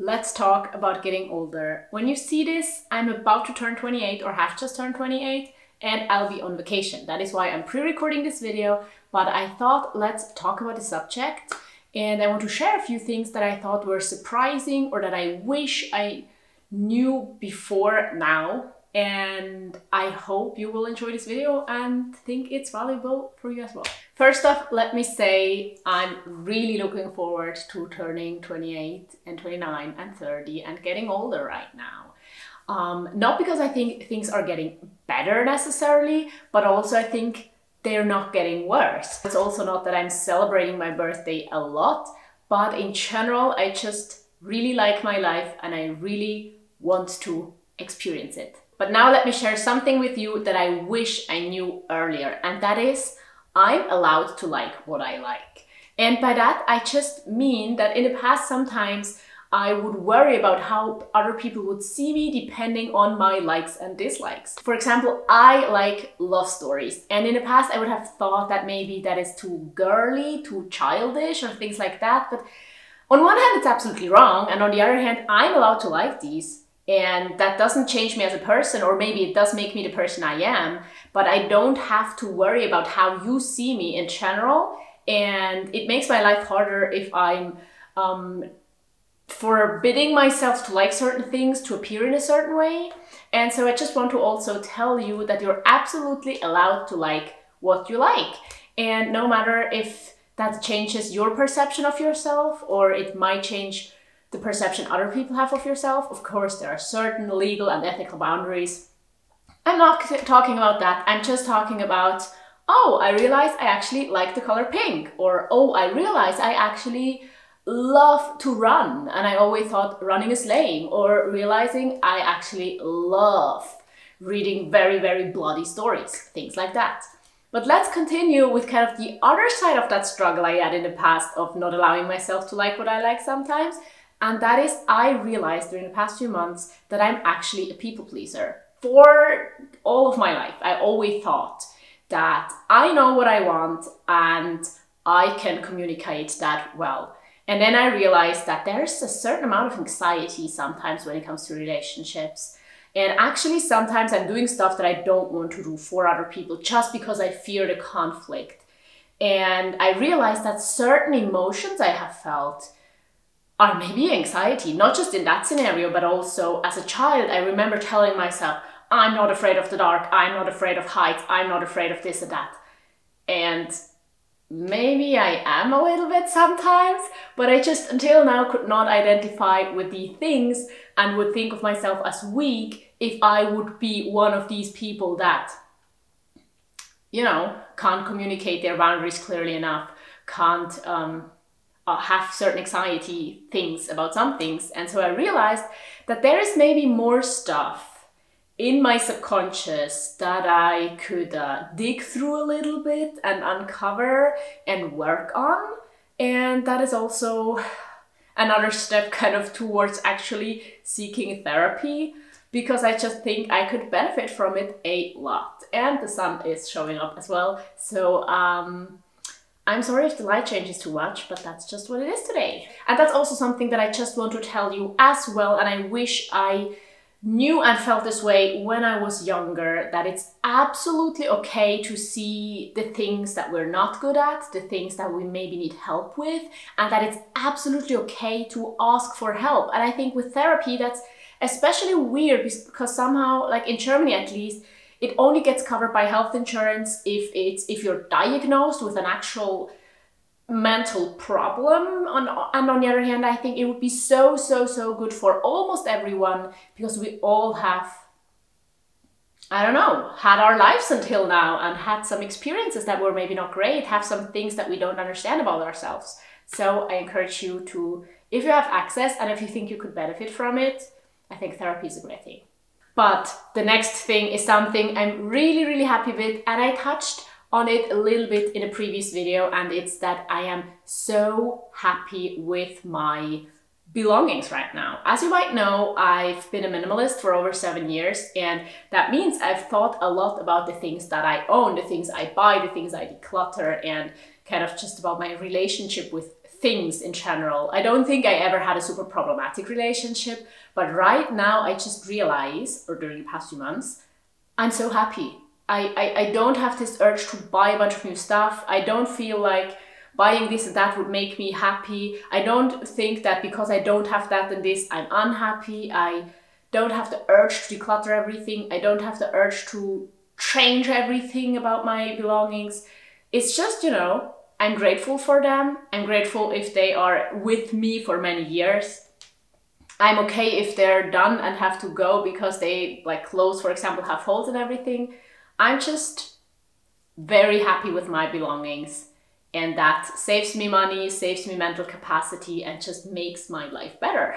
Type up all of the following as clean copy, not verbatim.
let's talk about getting older. When you see this, I'm about to turn 28 or have just turned 28 and I'll be on vacation. That is why I'm pre-recording this video, but I thought let's talk about the subject and I want to share a few things that I thought were surprising or that I wish I knew before now. And I hope you will enjoy this video and think it's valuable for you as well. First off, let me say I'm really looking forward to turning 28 and 29 and 30 and getting older right now. Not because I think things are getting better necessarily, but also I think they're not getting worse. It's also not that I'm celebrating my birthday a lot, but in general, I just really like my life and I really want to experience it. But now let me share something with you that I wish I knew earlier, and that is I'm allowed to like what I like. And by that, I just mean that in the past, sometimes I would worry about how other people would see me depending on my likes and dislikes. For example, I like love stories. And in the past, I would have thought that maybe that is too girly, too childish or things like that. But on one hand, it's absolutely wrong. And on the other hand, I'm allowed to like these. And that doesn't change me as a person, or maybe it does make me the person I am, but I don't have to worry about how you see me in general. And it makes my life harder if I'm forbidding myself to like certain things, to appear in a certain way. And so I just want to also tell you that you're absolutely allowed to like what you like. And no matter if that changes your perception of yourself, or it might change the perception other people have of yourself. Of course, there are certain legal and ethical boundaries. I'm not talking about that. I'm just talking about, oh, I realize I actually like the color pink. Or, oh, I realize I actually love to run. And I always thought running is lame. Or realizing I actually love reading very, very bloody stories. Things like that. But let's continue with kind of the other side of that struggle I had in the past of not allowing myself to like what I like sometimes. And that is, I realized during the past few months that I'm actually a people pleaser. For all of my life, I always thought that I know what I want and I can communicate that well. And then I realized that there's a certain amount of anxiety sometimes when it comes to relationships. And actually, sometimes I'm doing stuff that I don't want to do for other people just because I fear the conflict. And I realized that certain emotions I have felt are maybe anxiety, not just in that scenario, but also as a child, I remember telling myself, I'm not afraid of the dark, I'm not afraid of heights, I'm not afraid of this and that. And maybe I am a little bit sometimes, but I just until now could not identify with the things and would think of myself as weak if I would be one of these people that, you know, can't communicate their boundaries clearly enough, can't have certain anxiety things about some things. And so I realized that there is maybe more stuff in my subconscious that I could dig through a little bit and uncover and work on. And that is also another step kind of towards actually seeking therapy, because I just think I could benefit from it a lot. And the sun is showing up as well. So I'm sorry if the light changes too much, but that's just what it is today. And that's also something that I just want to tell you as well, and I wish I knew and felt this way when I was younger, that it's absolutely okay to see the things that we're not good at, the things that we maybe need help with, and that it's absolutely okay to ask for help. And I think with therapy, that's especially weird because somehow, like in Germany at least, it only gets covered by health insurance if you're diagnosed with an actual mental problem. And on the other hand, I think it would be so good for almost everyone, because we all have, I don't know, had our lives until now and had some experiences that were maybe not great, have some things that we don't understand about ourselves. So I encourage you to, if you have access and if you think you could benefit from it, I think therapy is a great thing. But the next thing is something I'm really happy with, and I touched on it a little bit in a previous video, and it's that I am so happy with my belongings right now. As you might know, I've been a minimalist for over 7 years, and that means I've thought a lot about the things that I own, the things I buy, the things I declutter, and kind of just about my relationship with things in general. I don't think I ever had a super problematic relationship, but right now I just realize, or during the past few months, I'm so happy. I don't have this urge to buy a bunch of new stuff. I don't feel like buying this and that would make me happy. I don't think that because I don't have that and this, I'm unhappy. I don't have the urge to declutter everything. I don't have the urge to change everything about my belongings. It's just, you know, I'm grateful for them. I'm grateful if they are with me for many years. I'm okay if they're done and have to go because they, like clothes, for example, have holes and everything. I'm just very happy with my belongings, and that saves me money, saves me mental capacity, and just makes my life better.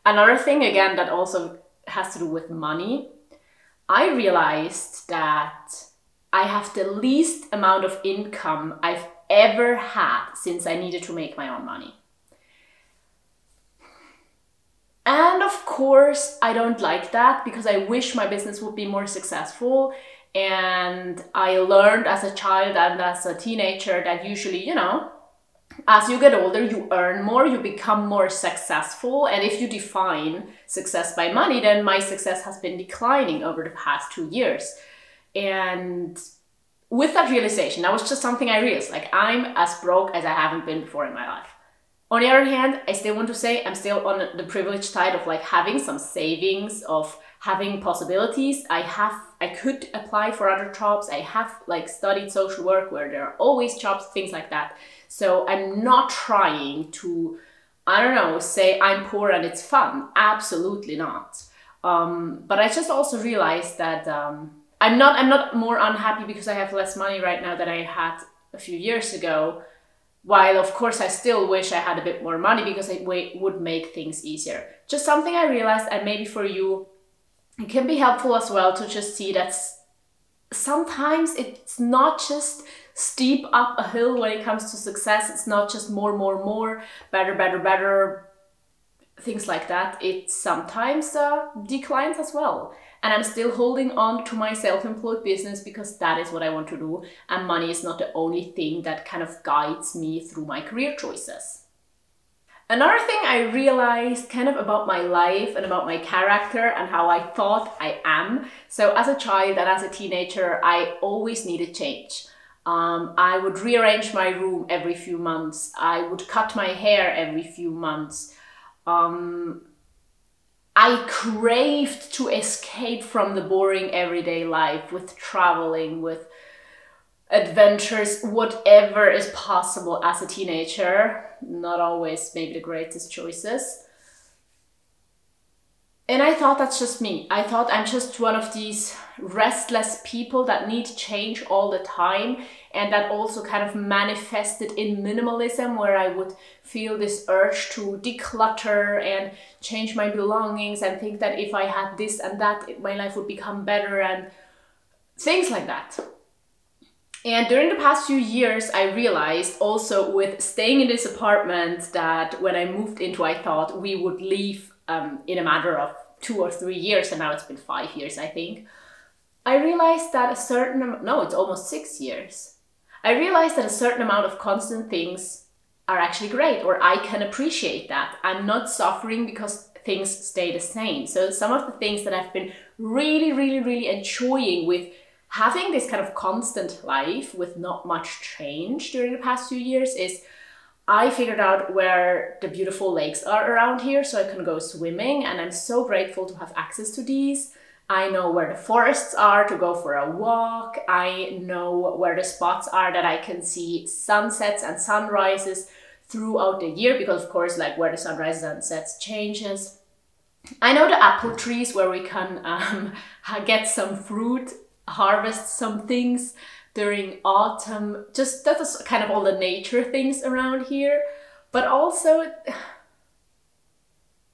Another thing, again, that also has to do with money, I realized that I have the least amount of income I've ever had since I needed to make my own money. And of course, I don't like that because I wish my business would be more successful. And I learned as a child and as a teenager that usually, you know, as you get older, you earn more, you become more successful. And if you define success by money, then my success has been declining over the past 2 years. And with that realization, that was just something I realized, like I'm as broke as I haven't been before in my life. On the other hand, I still want to say I'm still on the privileged side of like having some savings, of having possibilities. I could apply for other jobs. I have like studied social work where there are always jobs, things like that. So I'm not trying to, I don't know, say I'm poor and it's fun. Absolutely not. But I just also realized that I'm not more unhappy because I have less money right now than I had a few years ago. While of course I still wish I had a bit more money because it would make things easier. Just something I realized, and maybe for you, it can be helpful as well to just see that sometimes it's not just steep up a hill when it comes to success. It's not just more, better, things like that. It sometimes declines as well. And I'm still holding on to my self-employed business because that is what I want to do. And money is not the only thing that kind of guides me through my career choices. Another thing I realized kind of about my life and about my character and how I thought I am. So as a child and as a teenager, I always needed change. I would rearrange my room every few months. I would cut my hair every few months. I craved to escape from the boring everyday life with traveling, with adventures, whatever is possible as a teenager. Not always maybe the greatest choices. And I thought that's just me. I thought I'm just one of these restless people that need change all the time, and that also kind of manifested in minimalism, where I would feel this urge to declutter and change my belongings and think that if I had this and that, my life would become better and things like that. And during the past few years, I realized also with staying in this apartment that when I moved into, I thought we would leave in a matter of 2 or 3 years, and now it's been 5 years, I think. I realized that it's almost 6 years. I realized that a certain amount of constant things are actually great, or I can appreciate that. I'm not suffering because things stay the same. So some of the things that I've been really enjoying with having this kind of constant life with not much change during the past few years is I figured out where the beautiful lakes are around here so I can go swimming, and I'm so grateful to have access to these. I know where the forests are to go for a walk. I know where the spots are that I can see sunsets and sunrises throughout the year, because of course, like where the sunrises and sets changes. I know the apple trees where we can get some fruit, harvest some things during autumn. Just that is kind of all the nature things around here. But also,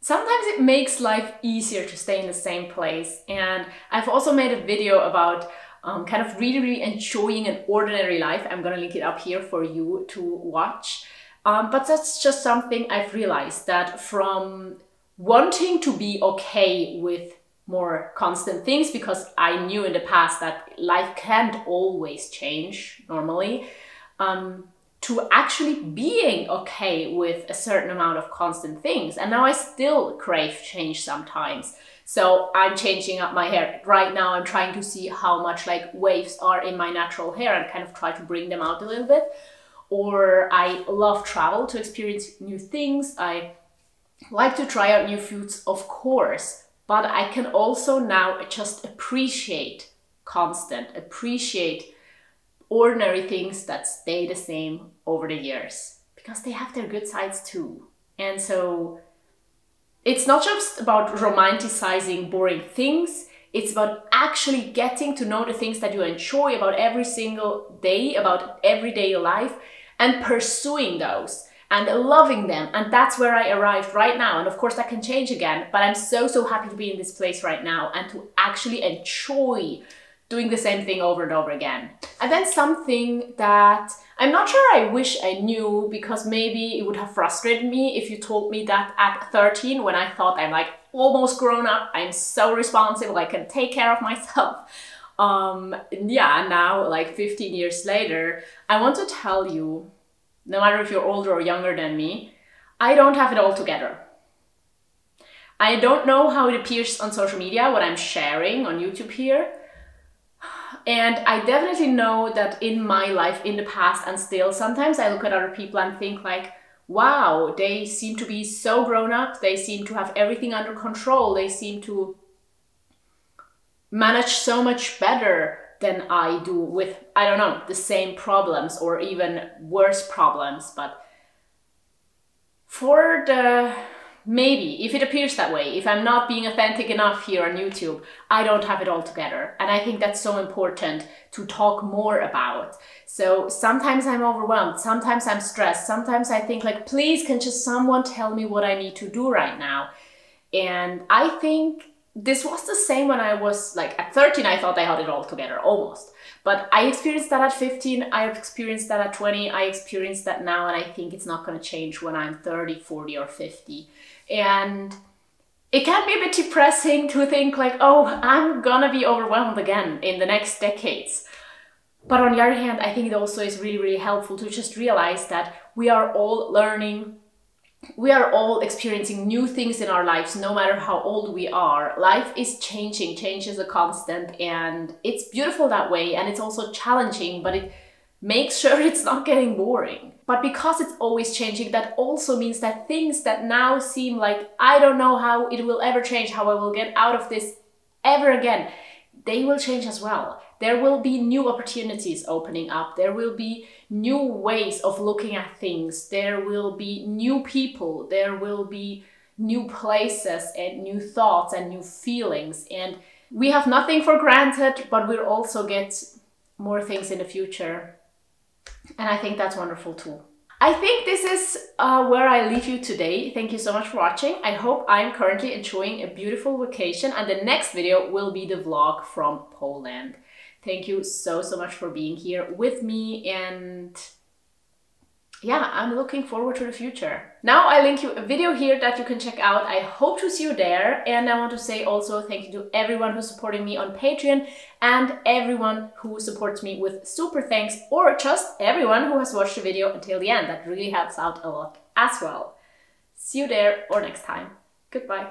sometimes it makes life easier to stay in the same place. And I've also made a video about kind of really enjoying an ordinary life. I'm gonna link it up here for you to watch. But that's just something I've realized, that from wanting to be okay with more constant things, because I knew in the past that life can't always change normally, to actually being okay with a certain amount of constant things. And now I still crave change sometimes. So I'm changing up my hair. Right now I'm trying to see how much like waves are in my natural hair and kind of try to bring them out a little bit. Or I love travel to experience new things. I like to try out new foods, of course, but I can also now just appreciate appreciate ordinary things that stay the same over the years, because they have their good sides too. And so it's not just about romanticizing boring things, it's about actually getting to know the things that you enjoy about every single day, about everyday life, and pursuing those and loving them. And that's where I arrived right now. And of course that can change again, but I'm so happy to be in this place right now and to actually enjoy doing the same thing over and over again. And then something that I'm not sure I wish I knew, because maybe it would have frustrated me if you told me that at 13, when I thought I'm like almost grown up, I'm so responsible, I can take care of myself. Yeah, now like 15 years later, I want to tell you, no matter if you're older or younger than me, I don't have it all together. I don't know how it appears on social media, what I'm sharing on YouTube here. And I definitely know that in my life in the past and still, sometimes I look at other people and think like, wow, they seem to be so grown up, they seem to have everything under control, they seem to manage so much better than I do with, I don't know, the same problems or even worse problems. But for the, maybe, if it appears that way, if I'm not being authentic enough here on YouTube, I don't have it all together. And I think that's so important to talk more about. So sometimes I'm overwhelmed, sometimes I'm stressed, sometimes I think like, please, can just someone tell me what I need to do right now? And I think this was the same when I was like at 13, I thought I had it all together, almost. But I experienced that at 15, I experienced that at 20, I experienced that now, and I think it's not going to change when I'm 30, 40 or 50. And it can be a bit depressing to think like, oh, I'm gonna be overwhelmed again in the next decades. But on the other hand, I think it also is really helpful to just realize that we are all learning, we are all experiencing new things in our lives, no matter how old we are. Life is changing, change is a constant, and it's beautiful that way, and it's also challenging, but it makes sure it's not getting boring. But because it's always changing, that also means that things that now seem like, I don't know how it will ever change, how I will get out of this ever again, they will change as well. There will be new opportunities opening up. There will be new ways of looking at things. There will be new people. There will be new places and new thoughts and new feelings. And we have nothing for granted, but we'll also get more things in the future. And I think that's wonderful too. I think this is where I leave you today. Thank you so much for watching. I hope I'm currently enjoying a beautiful vacation, and the next video will be the vlog from Poland. Thank you so much for being here with me, and yeah, I'm looking forward to the future. Now I link you a video here that you can check out. I hope to see you there. And I want to say also thank you to everyone who's supporting me on Patreon and everyone who supports me with super thanks, or just everyone who has watched the video until the end. That really helps out a lot as well. See you there or next time. Goodbye.